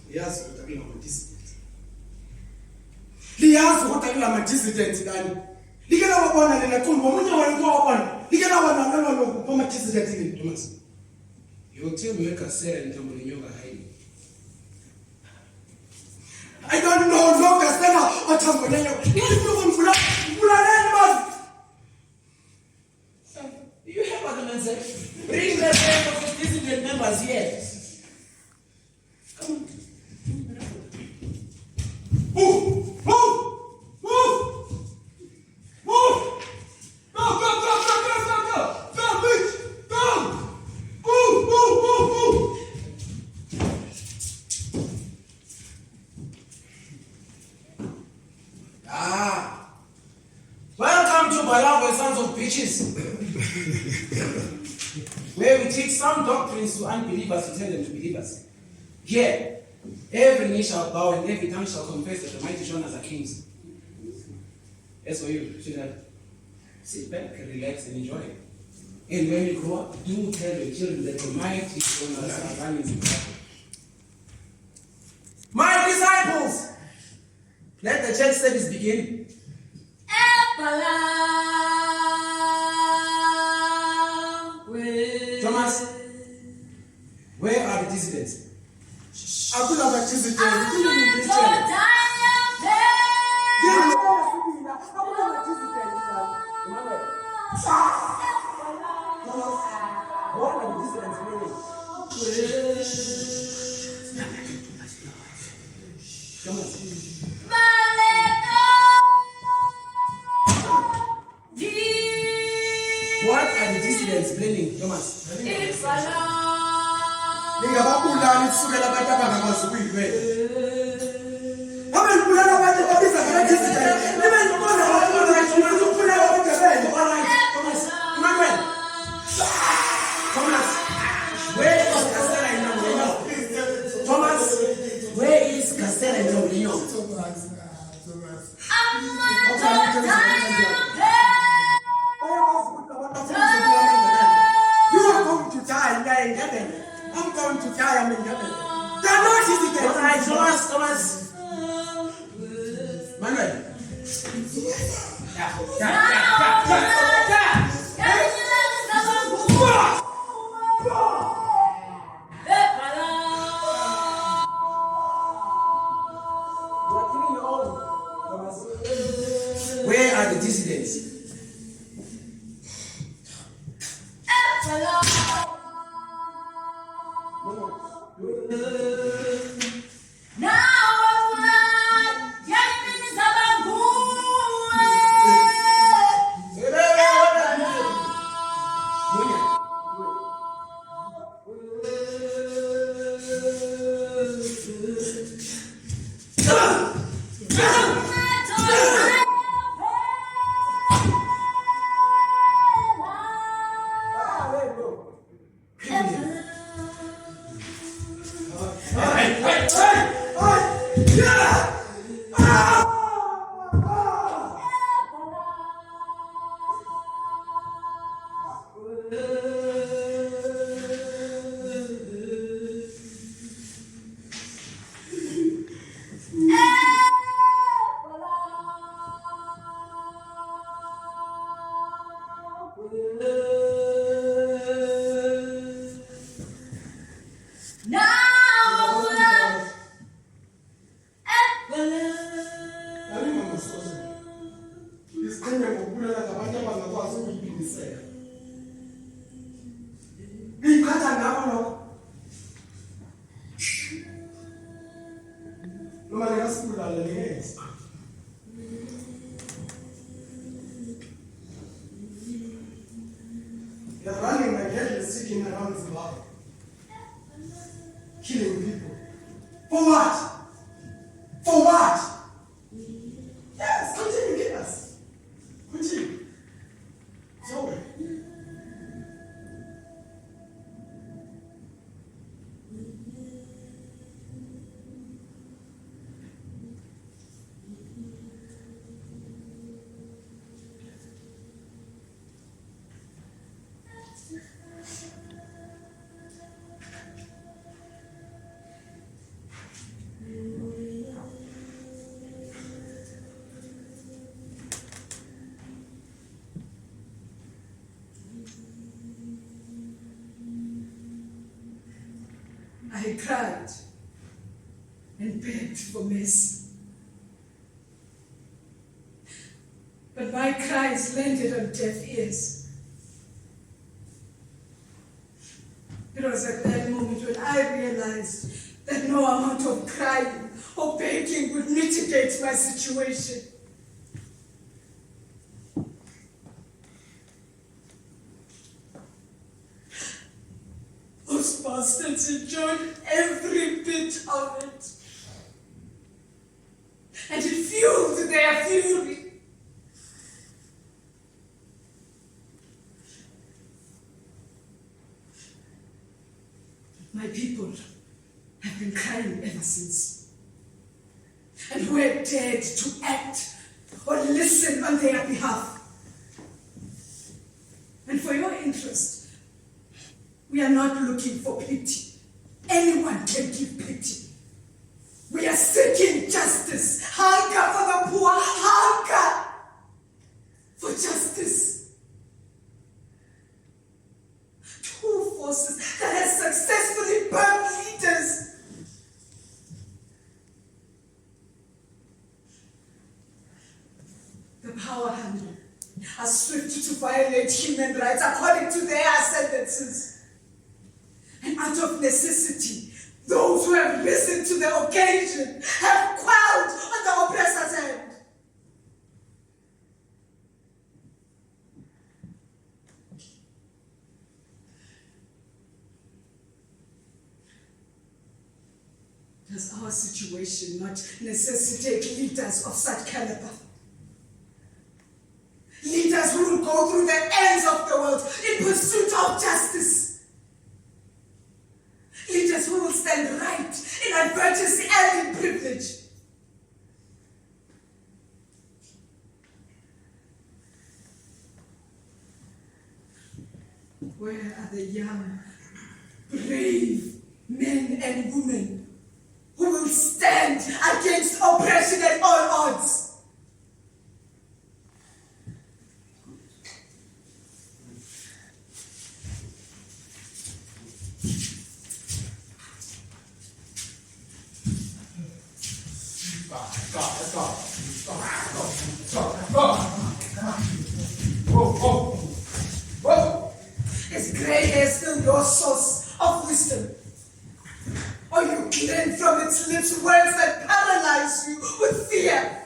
Liyazi ukuthi akula ama-dissidents. Liyazi ukuthi akula ama-dissidents kani. Like lawabona lena qumbi omunye wena wabona. Like lawabona lokhu ama-dissidents ini Thomas. Yothe megasela ntombi lenyonga hayi. I don't know no Gasela or Tamboleyo. You have what the man said. Bring the rest of the dissident members here. Come on. Move! Go, bitch! Go! Move! Welcome to Balagwe Sons of Bitches, where we teach some doctrines to unbelievers to tell them to believers. Here, every knee shall bow and every tongue shall confess that the mighty Jonas are kings. As for you, should sit back, relax, and enjoy. And when you grow up, do tell your children that the mighty Jonas are running in battle. My disciples, let the church service begin. Thomas, where are the dissidents? I feel like a dissident. What are the dissidents meaning? What are the dissidents planning, Thomas? Where is Castella in Noblino? You are going to die in heaven. I'm going to die, I'm in heaven. They are not dissidents. All right, Thomas. Manuel. Where are the dissidents? They're running like headless chicken around Zimbabwe. Killing people. For what? For what? Yes, continue, kill us. Continue. It's over. I cried and begged for mercy. But my cries landed on deaf ears. It was at that moment when I realized that no amount of crying or begging would mitigate my situation. Those bastards enjoyed every bit of it. And it fueled their fury. My people have been crying ever since. And we're dared to act or listen on their behalf. And for your interest, we are not looking for pity. Anyone can give pity. We are seeking justice. Hunger for the poor. Hunger for justice. Two forces that have successfully burned leaders. The power hungry are swift to violate human rights according to their sentences. And out of necessity, those who have risen to the occasion have quelled on the oppressor's hand. Does our situation not necessitate leaders of such caliber? Leaders who will go through the ends of the world in pursuit of justice. Leaders who will stand right in adversity and in privilege. Where are the young, brave men and women who will stand against oppression at all odds? Is grey hair still your source of wisdom? Or you glean from its lips words that paralyze you with fear?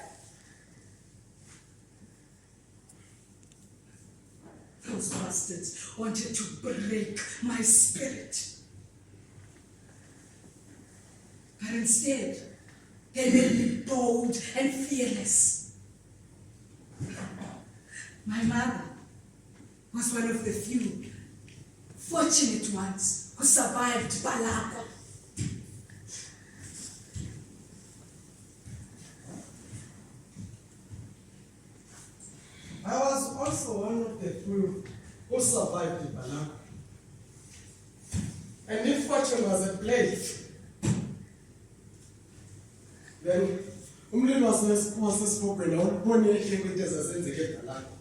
Those bastards wanted to break my spirit. But instead, they made me bold and fearless. My mother was one of the few fortunate ones who survived Balaka. I was also one of the few who survived the Balaka. And if fortune was a place, then umlilo wasesibhobheni awuboni ehleko into ezazenzeka eBalaka.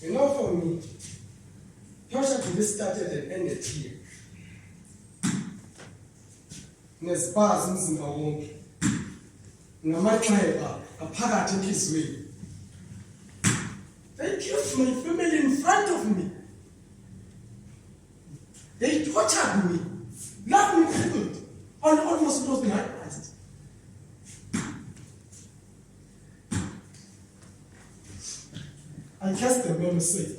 You know, for me, torture to be started and ended here. Nesibhazi umzimba wonke. Ngamaxheba aphakathi enhliziyweni. They killed my family in front of me. They tortured me, left me crippled, and almost lost my eyes. I cursed the man who saved me.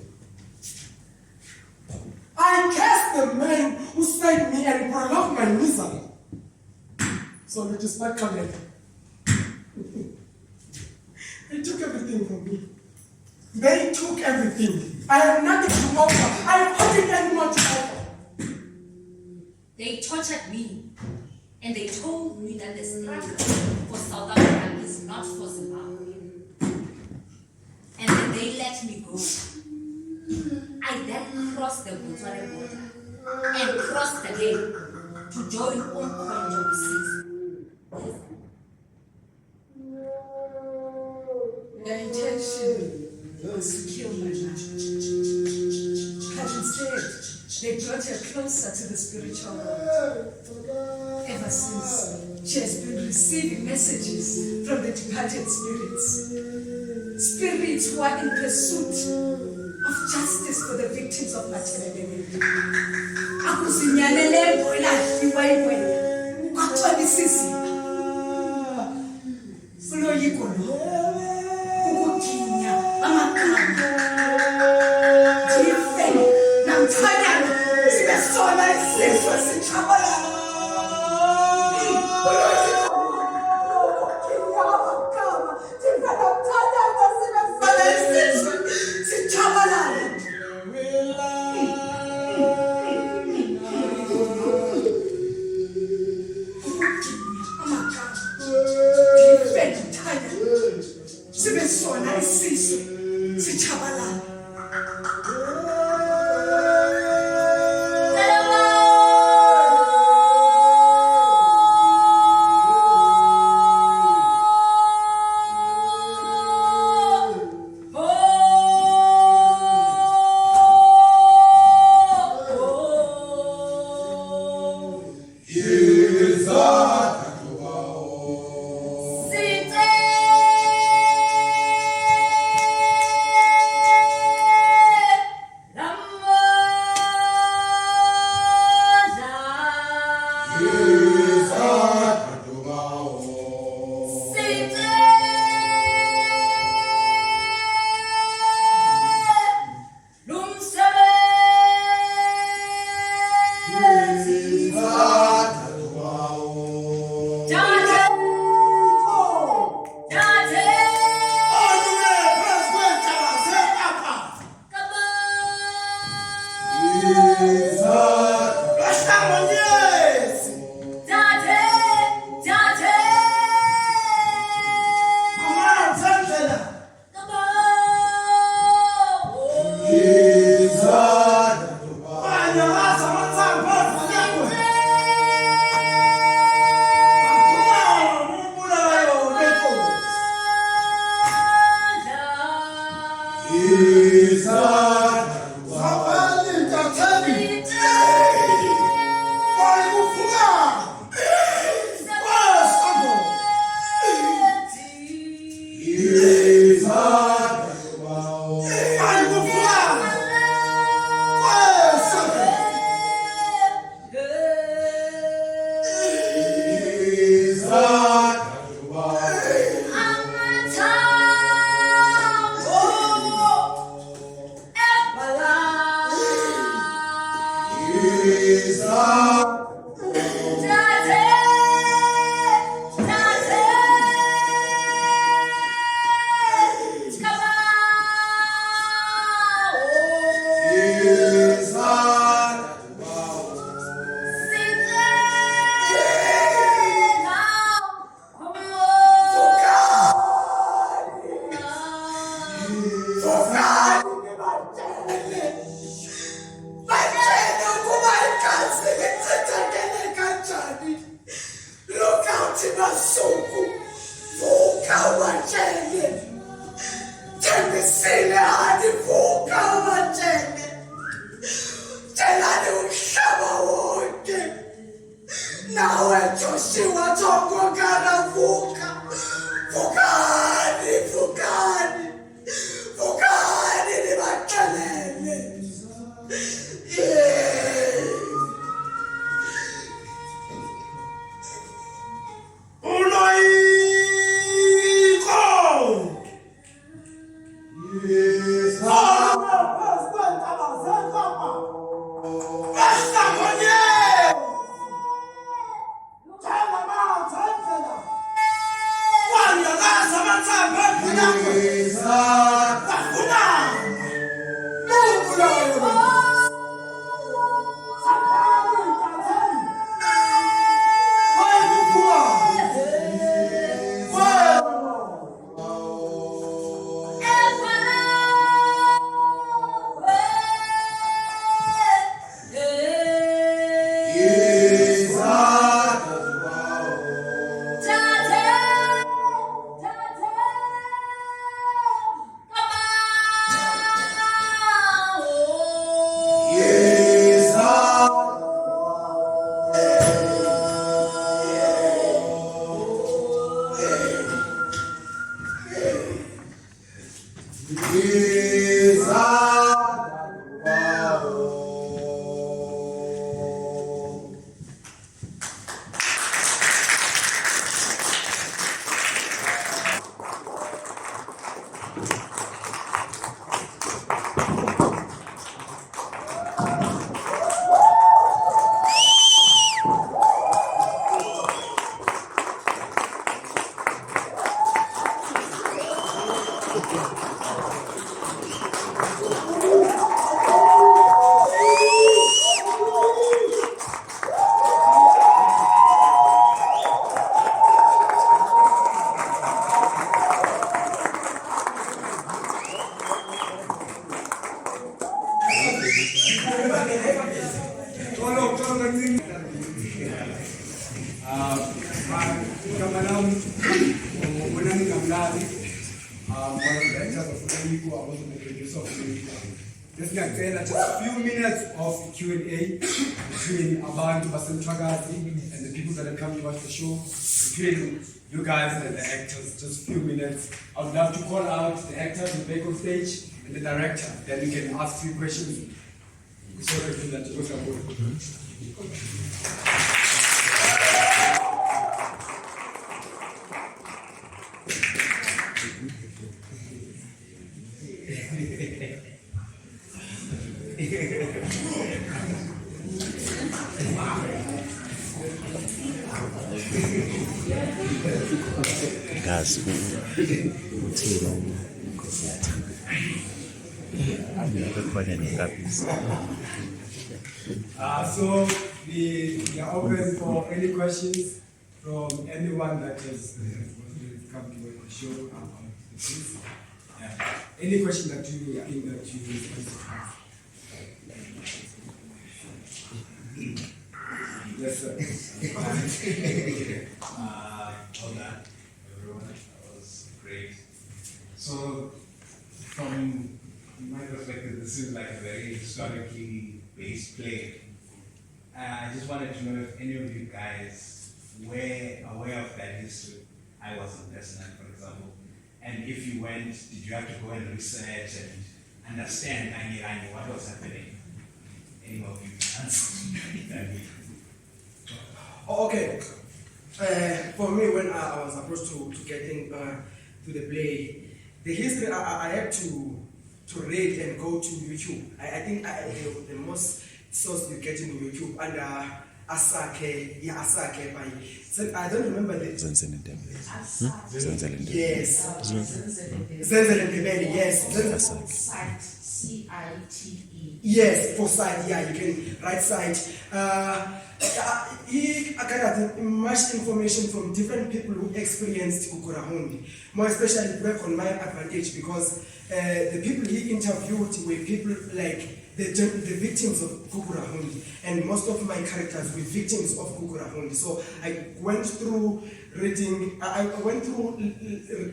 I cursed the man who saved me and prolonged my misery. So it is not coming. They took everything from me. They took everything. I have nothing to offer. I have nothing anymore to offer. They tortured me, and they told me that the struggle for South Africa is not for Zimbabwe. And then they let me go. I then crossed the Botswana border and crossed again to join Umkhonto with Their intention was to kill my mother. But instead, they brought her closer to the spiritual world. Ever since, she has been receiving messages from the departed spirits. Spirits who are in pursuit of justice for the victims of materialism. Akuzinyanele boilahliwa ikwena. Kwaxolisisiba. Uloyiko lo. Ukuginya amagama. Jife namthanyana sibe sona isizwe sichabalala. Uloyiko ukuginya amagama. Jife namthanyana sibe sona isizwe sichabalala. Sibe sona isizwe sichabalala. Come Just a few minutes of Q&A between Abantu Basemchagazi and the people that have come to watch the show, between you guys and the actors. Just a few minutes. I would love to call out the actors on the back of stage and the director. Then we can ask few questions. Gas. So we are open for any questions from anyone that has come to the show. Any question that you think that you have? Yes, sir. Hold on, everyone. That was great. So, from my perspective, this is like a very historically based play. I just wanted to know if any of you guys were aware of that history. I wasn't personally, for example. And if you went, did you have to go and research and understand what was happening? Any of you answer? Okay. For me, when I was approached to getting to the play, the history I had to read and go to YouTube. I think the most source you get into YouTube under Asake by. So I don't remember the. Yes. Yes. CITE. Yes, for site, yeah, you can write site. He gathered much information from different people who experienced GUGURAHUNDI, more especially work on my advantage because the people he interviewed were people like the victims of GUGURAHUNDI, and most of my characters were victims of GUGURAHUNDI. So I went through reading, I went through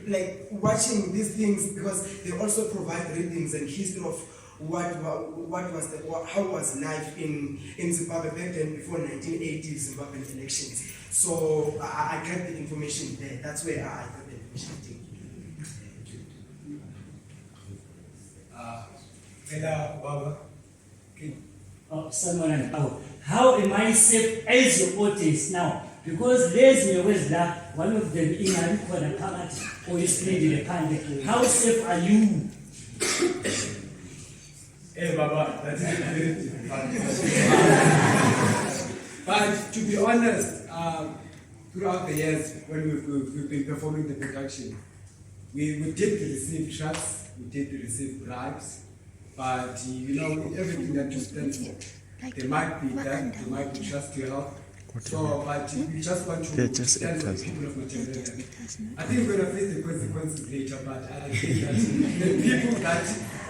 like watching these things because they also provide readings and history of how was life in Zimbabwe back then before 1980 Zimbabwean elections. So I got the information there. That's where I got the information. How am I safe as your audience now? Because there's no way that one of them in a record party or is playing the panda. How safe are you? Hey, Baba, that's it. But to be honest, throughout the years when we've been performing the production, we did receive trust, we did receive bribes, but you know, with everything that you stand for, there might be that, there might be trust to help. So, but we just want to stand for the people of Nigeria. I think we're going to face the consequences later, but I think that the people that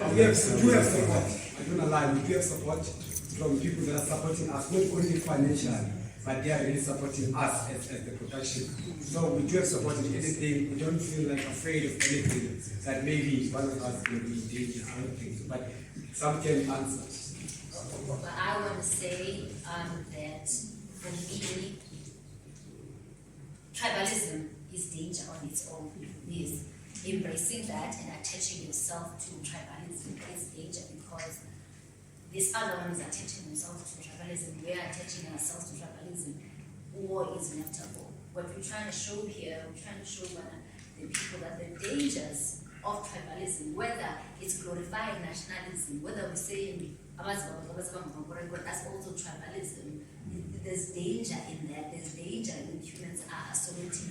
do have support, I don't lie, we do have support from people that are supporting us, not only financially, but they are really supporting us as the production. So we do have support in anything, we don't feel like afraid of anything, that maybe one of us will be in danger, I don't think so, but some can answer. But I want to say that for me, tribalism is danger on its own. Yes. embracing that and attaching yourself to tribalism is danger, because this other one is attaching themselves to tribalism, we are attaching ourselves to tribalism. War is inevitable. What we're trying to show here, we're trying to show the people that the dangers of tribalism, whether it's glorifying nationalism, whether we're saying that's also tribalism, there's danger in that. There's danger when humans are isolating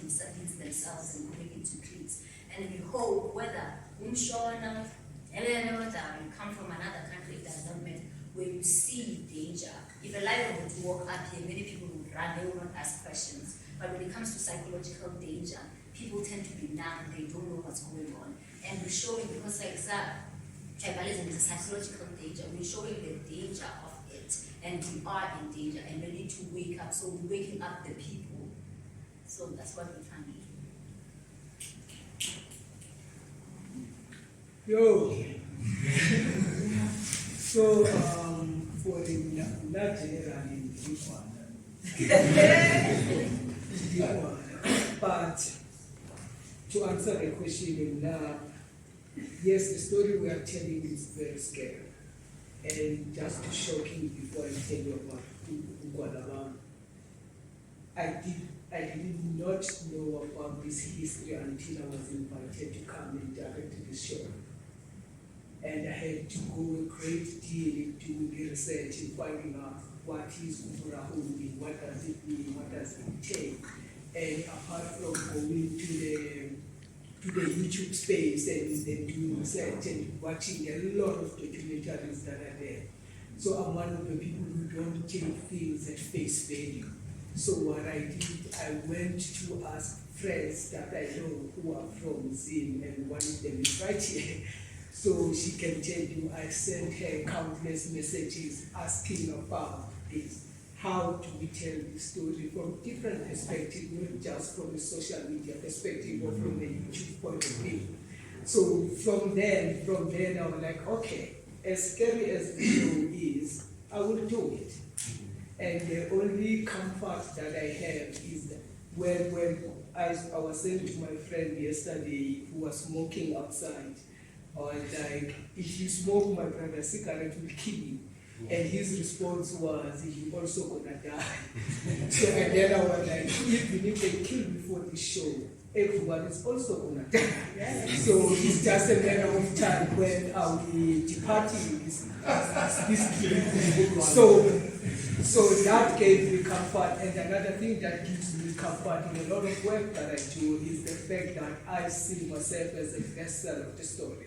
themselves and going into cliques. And we hope whether Umshona, you come from another country, it does not matter, where you see danger. If a lion were to walk up here, many people would run, they will not ask questions. But when it comes to psychological danger, people tend to be numb, they don't know what's going on. And we're showing, because like tribalism is a psychological danger, we're showing the danger of it, and we are in danger, and we need to wake up. So we're waking up the people. So that's what we're trying to do. Yo. So, for the not generally but to answer the question now, yes, the story we are telling is very scary. And just to shock you before I tell you about Ugurahunди, I did not know about this history until I was invited to come and direct this show. And I had to go a great deal doing the research and finding out what is GUGURAHUNDI, what does it mean, what does it take. And apart from going to the YouTube space and doing research and watching a lot of documentaries that are there. So I'm one of the people who don't take things at face value. So what I did, I went to ask friends that I know who are from Zim, and one of them is right here. So she can tell you, I sent her countless messages asking about this. How do we tell the story from different perspectives, not just from the social media perspective or from the YouTube point of view. So from then I was like, okay, as scary as the show is, I will do it. And the only comfort that I have is that when I was saying to my friend yesterday who was smoking outside, I was like, if you smoke, my brother, cigarette will kill you. And his response was, you're also gonna die. So and then I was like, even if they kill me for this show, everyone is also gonna die. Yes. So it's just a matter of time when I'll be departing this so that gave me comfort. And another thing that gives me comfort in a lot of work that I do is the fact that I see myself as a vessel of the story.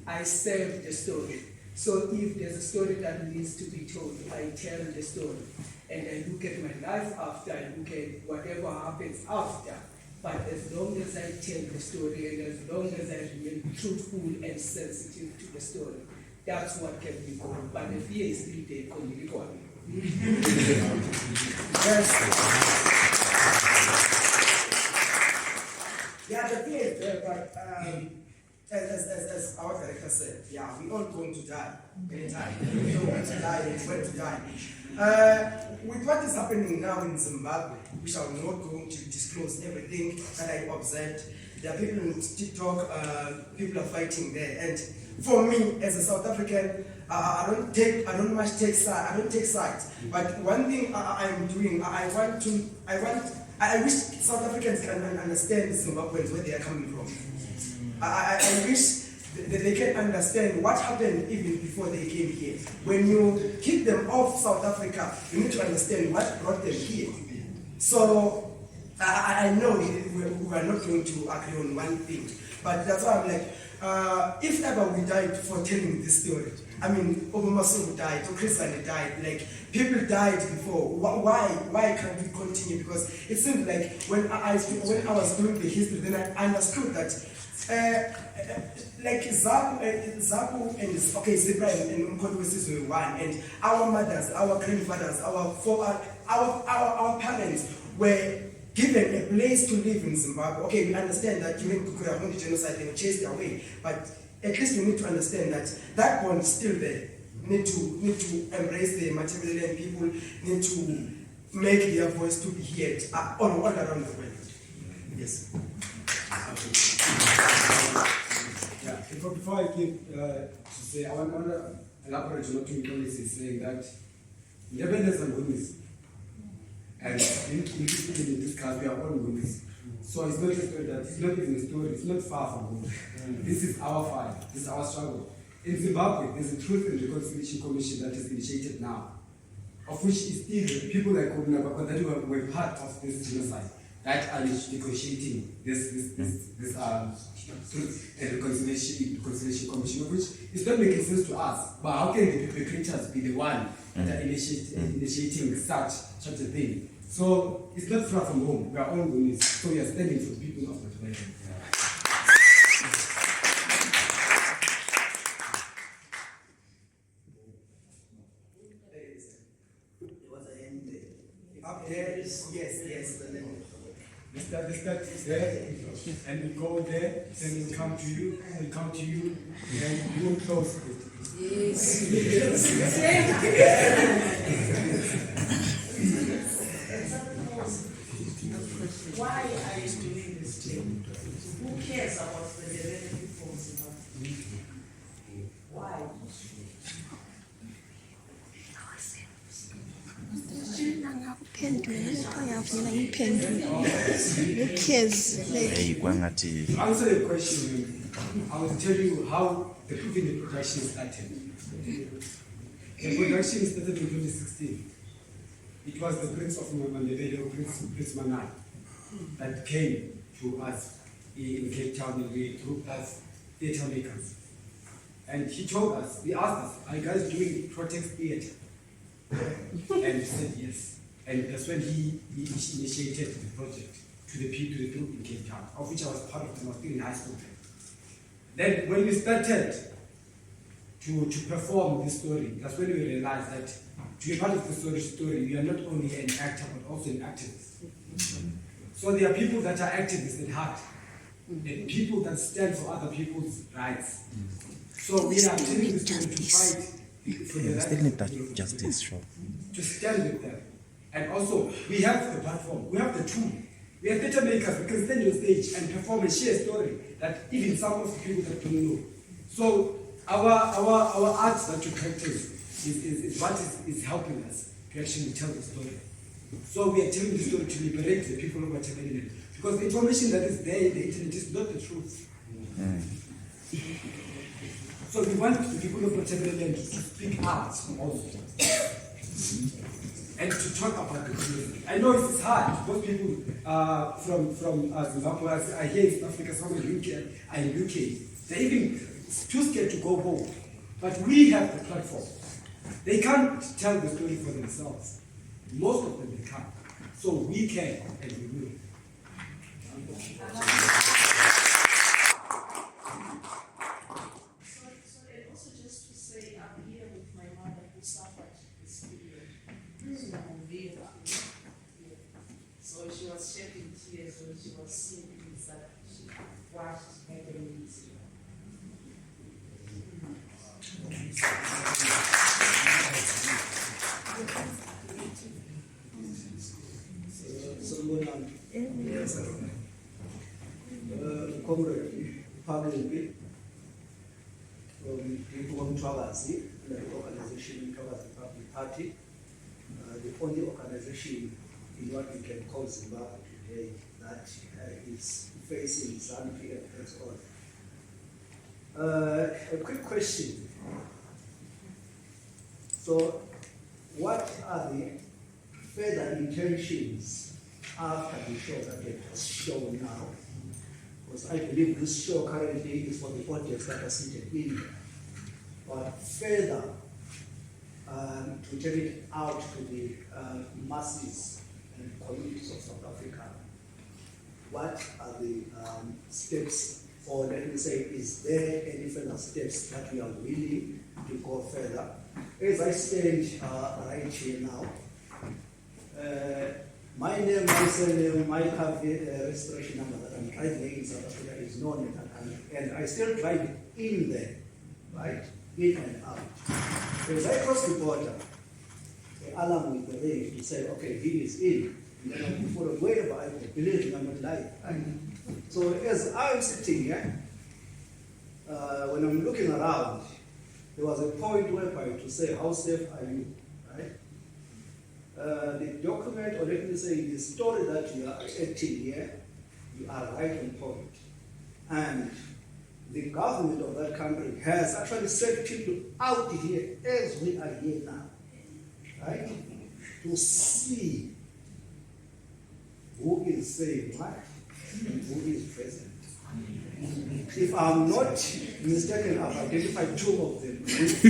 I serve the story. So if there's a story that needs to be told, I tell the story. And I look at my life after, I look at whatever happens after. But as long as I tell the story and as long as I remain truthful and sensitive to the story, that's what kept me going. But the fear is still there. Yeah, the fear is there, but as our director said, yeah, we all going to die anytime. We don't want to die, it's going to die. With what is happening now in Zimbabwe, which I'm not going to disclose everything that I observed. There are people on TikTok, people are fighting there. And for me, as a South African, I don't take sides. But one thing I'm doing, I wish South Africans can understand Zimbabweans where they are coming from. I wish that they can understand what happened even before they came here. When you kick them off South Africa, you need to understand what brought them here. So I know we are not going to agree on one thing, but that's why I'm like, if ever we died for telling this story, I mean, Obamasoro died, Christian died, like people died before. Why can't we continue? Because it seemed like when I was doing the history, then I understood that like Zaku and Zebra and Umkhonto were one, and our mothers, our grandfathers, our parents were given a place to live in Zimbabwe. Okay, we understand that during GUGURAHUNDI genocide they were chased away, but at least we need to understand that bond is still there. We need to embrace the material people, need to make their voice to be heard all around the world. Yes. before I give to say, I want to elaborate on what Nicholas is saying that independence and goodness. And in this case, we are all goodness. So it's not a story that it's not even a story, it's not far from home. This is our fight, this is our struggle. In Zimbabwe, there's a Truth and Reconciliation Commission that is initiated now, of which is still people like Obunabakwa that were part of this genocide that are negotiating this Truth and Reconciliation Commission, of which is not making sense to us. But how can the perpetrators be the one that are initiating such a thing? So it's not far from home. We are all Gunis. So we are standing for the people of the nation. Up there, yes. Let's start there, and we go there, then we'll come to you, and you will close it. Why are you doing this thing? Who cares about the relative from Zimbabwe? Why? To answer the question, I will tell you how the production started. The production started in 2016. It was the Prince of Mandela, Prince Manai, that came to us in Cape Town and we took us theatre makers. And he told us, he asked us, are you guys doing protest theatre? And we said yes. And that's when he initiated the project to the group in Cape Town, of which I was part of them. I was still in high school. Then when we started to perform this story, that's when we realized that to be part of the story, you are not only an actor but also an activist. So there are people that are activists at heart, and people that stand for other people's rights. So we are telling the story to fight for the rights justice, sure. to stand with them. And also, we have the platform, we have the tool. We are theatre makers, we can stand on stage and perform and share a story that even some of the people that don't know. So our art that we practice is what is helping us to actually tell the story. So we are telling the story to liberate the people of Watermelon. Because the information that is there in the internet is not the truth. So we want the people of Watermelon to speak out also. And to talk about the truth. I know it's hard. Most people from Zimbabwe, I hear in Africa, some in UK, are in UK. They're even too scared to go home. But we have the platform. They can't tell the story for themselves. Most of them they can't. So we can and we will. So and also just to say, I'm here with my mother who suffered this period. So she was shedding tears when she was seeing things that she watched happening in Zimbabwe. Comrade publicly from Twagazi, the organization Twagazi Public Party, the only organization in what we can call Zimbabwe today that is facing Zambia and so on. A quick question. So, what are the further intentions after the show that we have shown now? Because I believe this show currently is for the audience that are seated in there. But further, to take it out to the masses and communities of South Africa, what are the steps, or let me say, is there any further steps that we are willing to go further? As I stand right here now, my name, my surname, my registration number that I'm driving in South Africa is known, and I still drive it in there, right? In and out. As I cross the border, the alarm will go there to say, okay, he is in. And then I'll be followed wherever I believe I'm not lying. Right? So as I'm sitting here, when I'm looking around, there was a point whereby to say, how safe are you, right? The document, or let me say, the story that you are acting here, you are right on point. And the government of that country has actually sent people out here as we are here now, right? To see who is saying what and who is present. If I'm not mistaken, I've identified two of them. As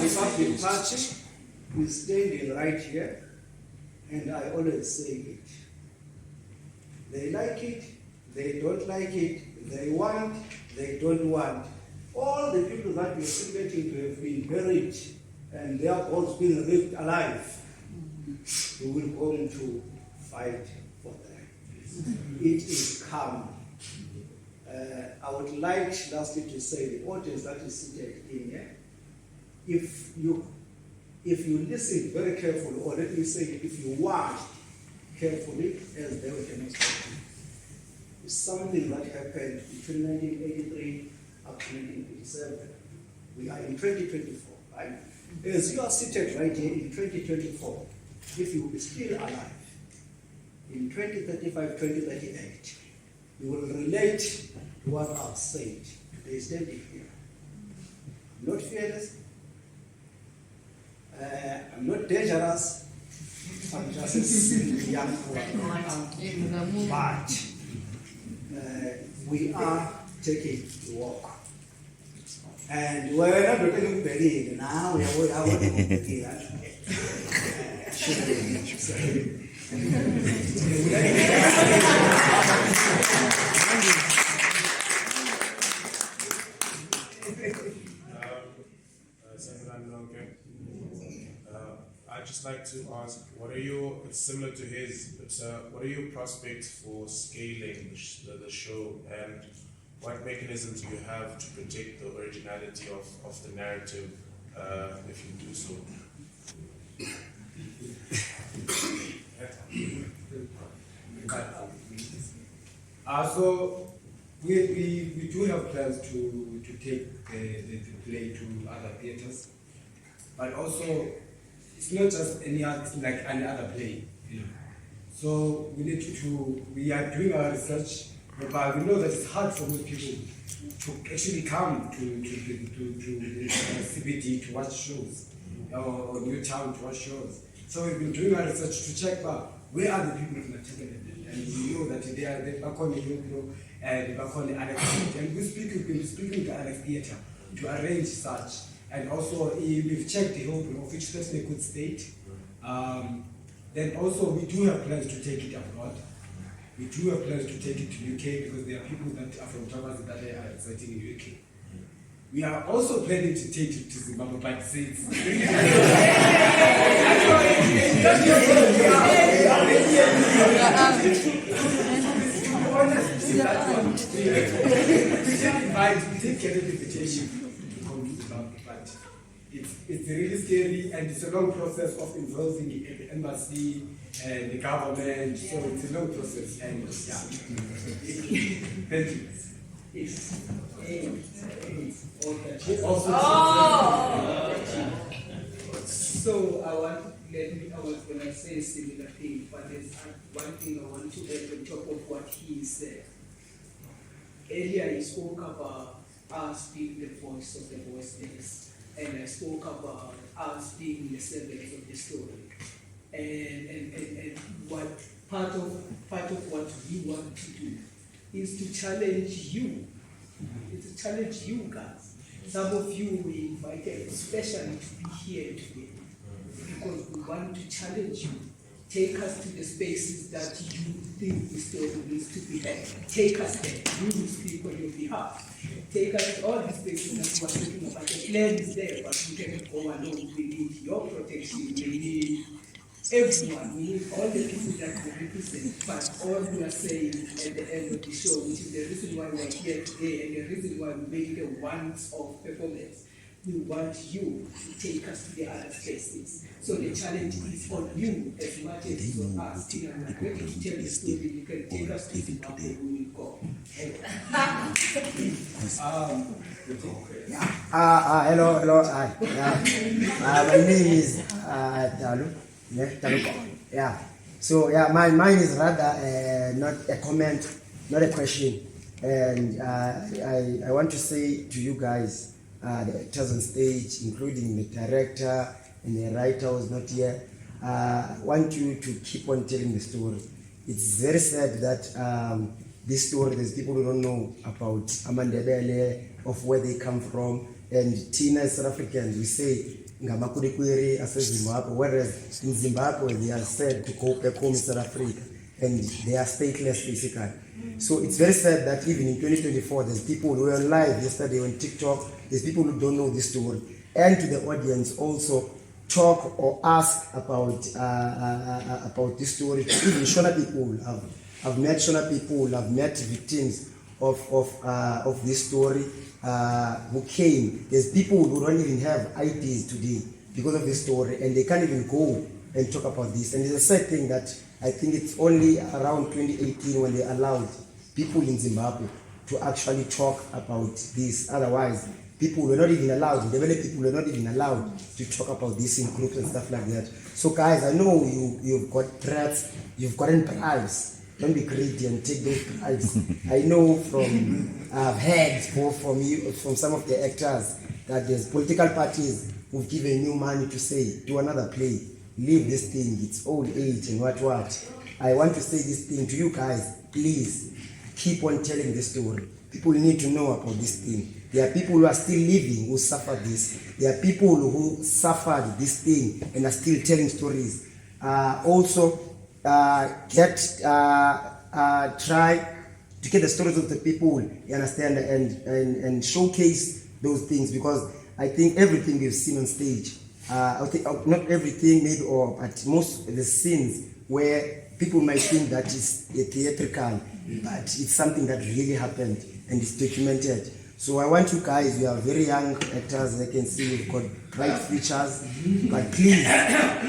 we have been touching, we're standing right here, and I always say it. They like it, they don't like it, they want, they don't want. All the people that we're estimating to have been buried and their bones been ripped alive, we will go to fight for them. It is coming. I would like lastly to say the audience that is seated in here, if you listen very carefully, or let me say if you watch carefully, as they were demonstrating, it's something that happened between 1983 up to 1987. We are in 2024, right? As you are seated right here in 2024, if you will be still alive, in 2035, 2038, you will relate to what I've said today standing here. I'm not fearless, I'm not dangerous, I'm just a simple young boy. But we are taking the walk. And we're not looking very now, we are looking at I'd just like to ask, what are your, it's similar to his, but what are your prospects for scaling the show, and what mechanisms do you have to protect the originality of the narrative if you do so? So we do have plans to take the play to other theaters, but also it's not just any other play, you know. So we are doing our research, but we know that it's hard for most people to actually come to CBD to watch shows, or Newtown to watch shows. So we've been doing our research to check where are the people from the Table, and we know that they are back on the back on the Alex Theatre, and we've been speaking to Alex Theatre to arrange such. And also, we've checked the whole of which is in a good state. Then also, we do have plans to take it abroad. We do have plans to take it to UK because there are people that are from Thomas that are residing in UK. We are also planning to take it to Zimbabwe, but since we did get an invitation to come to Zimbabwe, but it's really scary, and it's a long process of involving the embassy and the government, so it's a long process, and yeah. Thank you. So I was going to say a similar thing, but there's one thing I want to add on top of what he said. Earlier he spoke about us being the voice of the voiceless, and I spoke about us being the servants of the story. And what part of what we want to do is to challenge you. It's to challenge you guys. Some of you we invited especially to be here today because we want to challenge you. Take us to the spaces that you think the story needs to be had. Take us there. We will speak on your behalf. Take us to all the spaces that we are talking about. The plan is there, but we cannot go alone. We need your protection. We need everyone. We need all the people that we represent. But all we are saying at the end of the show, which is the reason why we are here today and the reason why we make it a once-off performance, we want you to take us to the other places. So the challenge is on you as much as it's on us. You know, we're ready to tell the story. You can take us to Zimbabwe, we will go. Hello. My name is Dalu. Yeah. So mine is rather not a comment, not a question. And I want to say to you guys, the actors on stage, including the director and the writer who's not here, want you to keep on telling the story. It's very sad that this story, there's people who don't know about Amandebele, of where they come from. And Tina is South Africans, we say, Ngamakudikwiri as Zimbabwe, whereas in Zimbabwe they are said to go back home in South Africa and they are stateless basically. So it's very sad that even in 2024 there's people who were live yesterday on TikTok, there's people who don't know this story. And to the audience also talk or ask about this story. Even Shona people, I've met Shona people, I've met victims of this story who came. There's people who don't even have IDs today because of this story, and they can't even go and talk about this. And it's a sad thing that I think it's only around 2018 when they allowed people in Zimbabwe to actually talk about this. Otherwise, people were not even allowed, developed people were not even allowed to talk about this in groups and stuff like that. So guys, I know you've got threats, you've gotten bribes. Don't be greedy and take those bribes. I know I've heard from some of the actors that there's political parties who've given you money to say, do another play, leave this thing, it's old age and what. I want to say this thing to you guys, please, keep on telling the story. People need to know about this thing. There are people who are still living who suffered this. There are people who suffered this thing and are still telling stories. Try to get the stories of the people, you understand, and showcase those things, because I think everything we've seen on stage, I think not everything maybe, but most of the scenes where people might think that it's theatrical, but it's something that really happened and it's documented. So I want you guys, you are very young actors, I can see you've got bright futures, but please have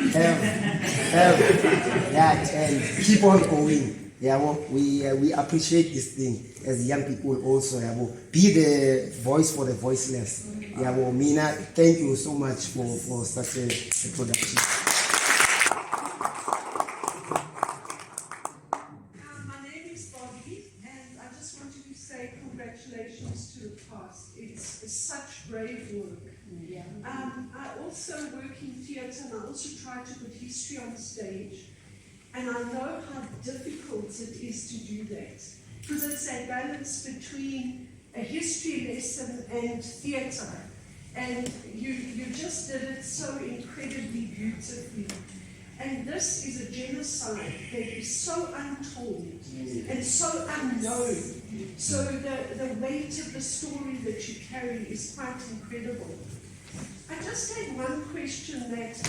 that and keep on going. Yeah, well, we appreciate this thing as young people also. Yeah, well, be the voice for the voiceless. Yeah, well, Mina, thank you so much for such a production. My name is Bobby, and I just wanted to say congratulations to the cast. It's such brave work. Yeah. I also work in theatre, and I also try to put history on stage. And I know how difficult it is to do that, because it's a balance between a history lesson and theatre. And you just did it so incredibly beautifully. And this is a genocide that is so untold and so unknown. So the weight of the story that you carry is quite incredible. I just had one question that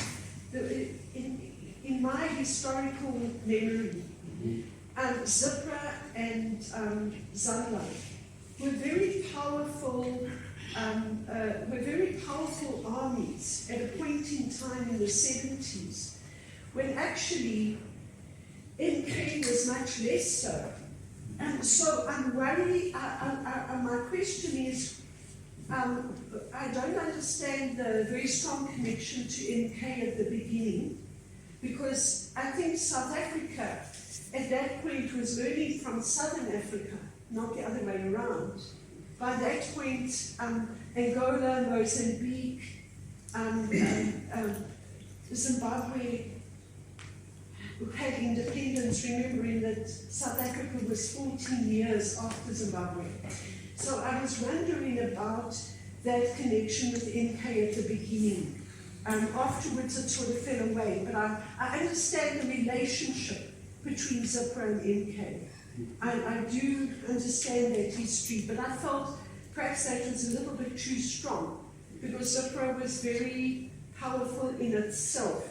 in my historical memory, Zipra and Zanla were very powerful armies at a point in time in the 70s, when actually MK was much less so. And so I'm worried, my question is, I don't understand the very strong connection to MK at the beginning, because I think South Africa at that point was learning from Southern Africa, not the other way around. By that point, Angola, Mozambique, Zimbabwe had independence, remembering that South Africa was 14 years after Zimbabwe. So I was wondering about that connection with MK at the beginning. Afterwards it sort of fell away, but I understand the relationship between Zipra and MK. I do understand that history, but I felt perhaps that was a little bit too strong, because Zipra was very powerful in itself.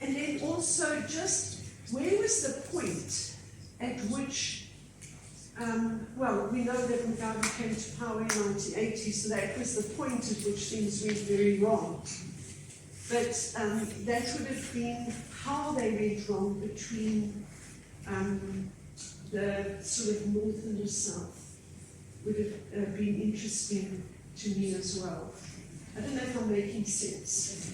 And then also, just where was the point at which Well, we know that Mugabe came to power in 1980, so that was the point at which things went very wrong. But that would have been how they went wrong between the sort of north and the south would have been interesting to me as well. I don't know if I'm making sense,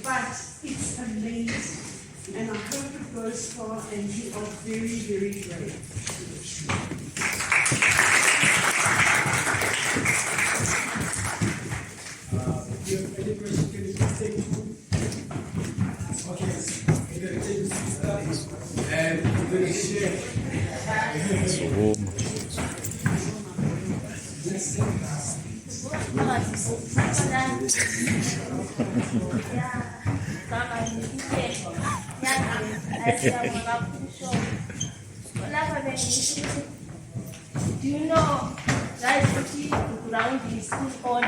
but it's amazing, and I hope it goes far, and you are very, very brave. If you have any question, can you please take it? Okay, we're going to take this stuff and we're going to share. Do you know that GUGURAHUNDI is still on?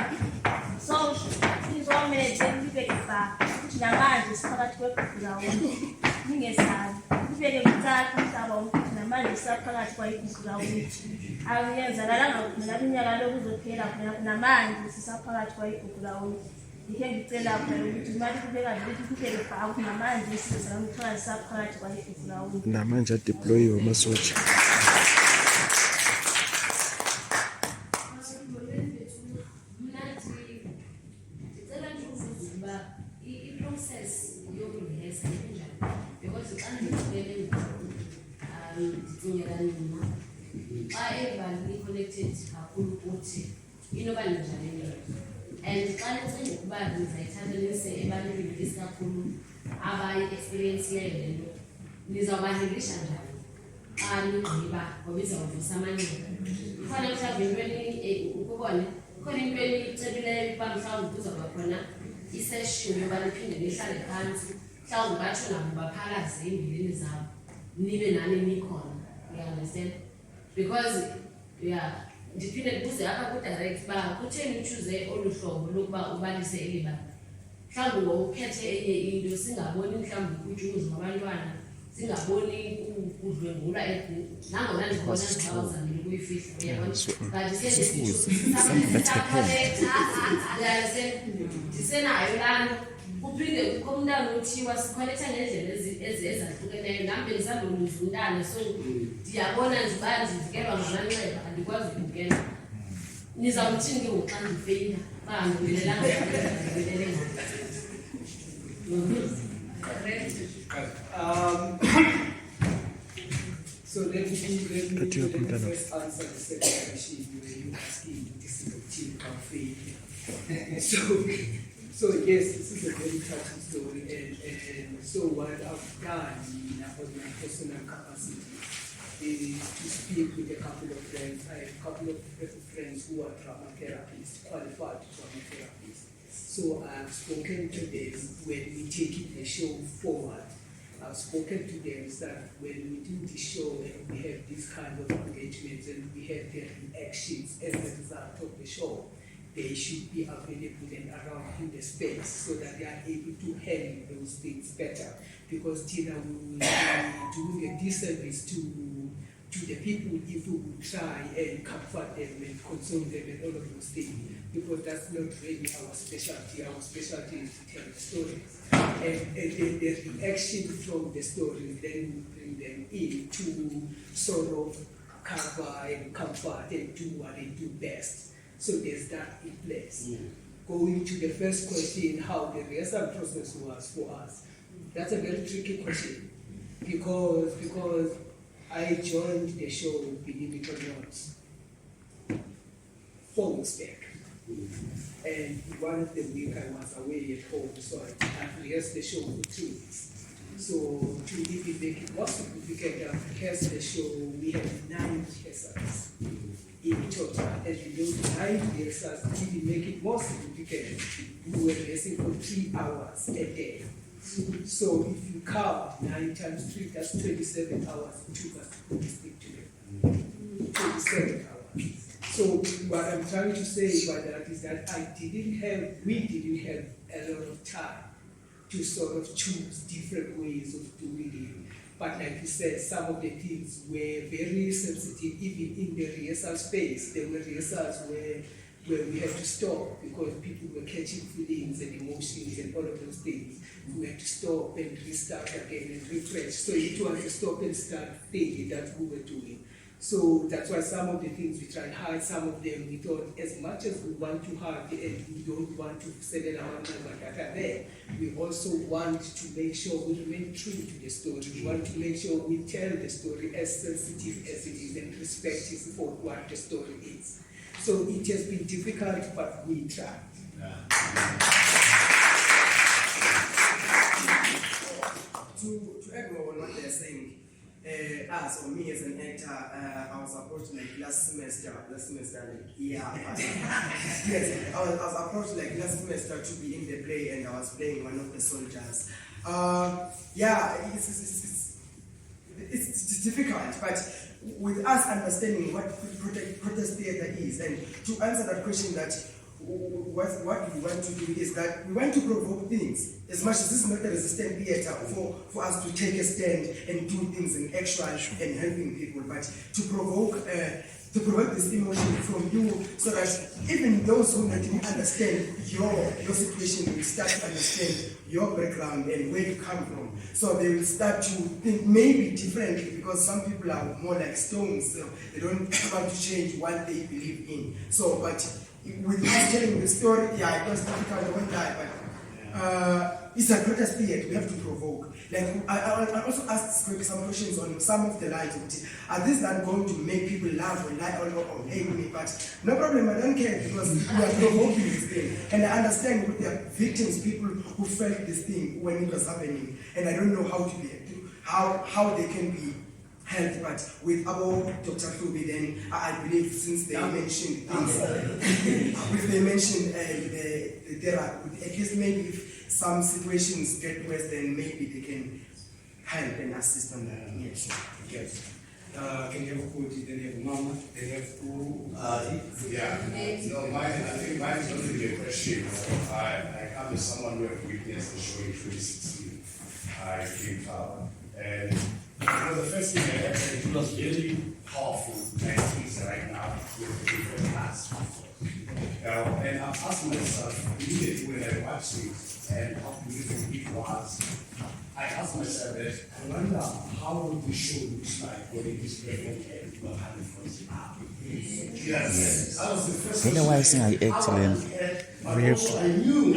So she's 1 minute, then we get it back. Namanje siphakathi kweGUGURAHUNDI. Ningesabi. Kubeke kuthatha umhlaba womfuthi namanje siphakathi kwayiGUGURAHUNDI. Akuyenzakalanga mina iminyaka lokhu uzophela khona namanje sisaphakathi kwayiGUGURAHUNDI. Yikho ngicela khona ukuthi imali kubeka nje ukuthi kubeke back namanje sizamthola sisaphakathi kwayiGUGURAHUNDI. Namanje adeployiwe amasotsha. And xa nicinga ukuba nizayithatha nise ebantwini isikakhulu abayi-experience leyo lento nizawubahelisha njani xa nigqiba ngoba izawuvusa amanqeba. Khona mhlawumbi intweni ukubone khona into enicebileyo ukuba mhlawumbi kuzawuba khona isession yoba niphinde nihlale phantsi mhlawumbi batsho nabo baphalaze iimbilini zabo nibe nani nikhona. You understand? Because ndiphinde ndibuze apha kudirect uba kutheni utshuze olu hlobo lokuba ubalise eli banga. Mhlawumbi ngokuphethe enye into singaboni mhlawumbi ukutyuza abantwana singaboni kudlwengulwa nangona ndibona nxa uzamile ukuyifihla uyabona but ndisenayo lana kuphinde kukho umntana othiwa sikholetha ngendlela ezahlukeneyo nam bendisandoluza umntana so ndiyabona nje uba ndivikelwa ngamanxeba andikwazi ukuvukela. Nizawuthini ke ngoku xa ndifeyila bangandivelelanga ndivelele So let me first answer the second question you were asking. This is a team campaign. So yes, this is a very touching story, and so what I've done in my personal capacity is to speak with a couple of friends. I have a couple of friends who are drama therapists, qualified drama therapists. So I've spoken to them when we take the show forward. I've spoken to them that when we do the show and we have this kind of engagements and we have their reactions as a result of the show, they should be available and around in the space so that they are able to handle those things better. Because Tina will be doing a disservice to the people if we will try and comfort them and console them and all of those things. Because that's not really our specialty. Our specialty is to tell the stories. And then the reaction from the stories, then we bring them in to sort of cover and comfort and do what they do best. So there's that in place. Going to the first question, how the rehearsal process was for us, that's a very tricky question because I joined the show, believe it or not, 4 weeks back. And one of the week I was away at home, so I rehearsed the show for 2 weeks. So to even make it more significant, I rehearsed the show, we had 9 rehearsals in total. And in those 9 rehearsals, to even make it more significant, we were rehearsing for 3 hours a day. So if you count 9 times 3, that's 27 hours it took us to stick to them. 27 hours. So what I'm trying to say by that is that we didn't have a lot of time to sort of choose different ways of doing it. But like you said, some of the things were very sensitive, even in the rehearsal space. There were rehearsals where we had to stop because people were catching feelings and emotions and all of those things. We had to stop and restart again and refresh. So it was a stop and start thing that we were doing. So that's why some of the things we tried hard, some of them we thought as much as we want to have and we don't want to send an amount that are there, we also want to make sure we remain true to the story. We want to make sure we tell the story as sensitive as it is and respect is for what the story is. So it has been difficult, but we tried. To echo on what they're saying, us or me as an actor, I was approached like last semester, like, yeah, yes, I was approached like last semester to be in the play, and I was playing one of the soldiers. Yeah, it's difficult, but with us understanding what protest theatre is, and to answer that question, that what we want to do is that we want to provoke things. As much as this is not a resistant theatre for us to take a stand and do things in actual and helping people, but to provoke this emotion from you, so that even those who didn't understand your situation will start to understand your background and where you come from. So they will start to think maybe differently, because some people are more like stones, so they don't want to change what they believe in. So, but with us telling the story, yeah, it was difficult, I won't lie, but it's a protest theatre, we have to provoke. Like, I also asked some questions on some of the lines. Are these not going to make people laugh or lie or hate me? But no problem, I don't care, because we are provoking this thing. And I understand with the victims, people who felt this thing when it was happening. And I don't know how they can be helped, but with our Dr. Klubi, then I believe, since they mentioned things, if they mentioned there are, at least maybe if some situations get worse, then maybe they can help and assist on that. Yes. Yes. Can you have Kuti, then you have Mama, then you have who? No, I think mine is going to be a question. I come as someone who have witnessed the show in 2016. I came out, and the first thing I had, it was very powerful, and it's right now with the different class. And I asked myself immediately when I watched it and how beautiful it was, I asked myself that I wonder how would the show look like when it is presented to 100%. Yes, that was the first Otherwise, I question. excellent. But also I knew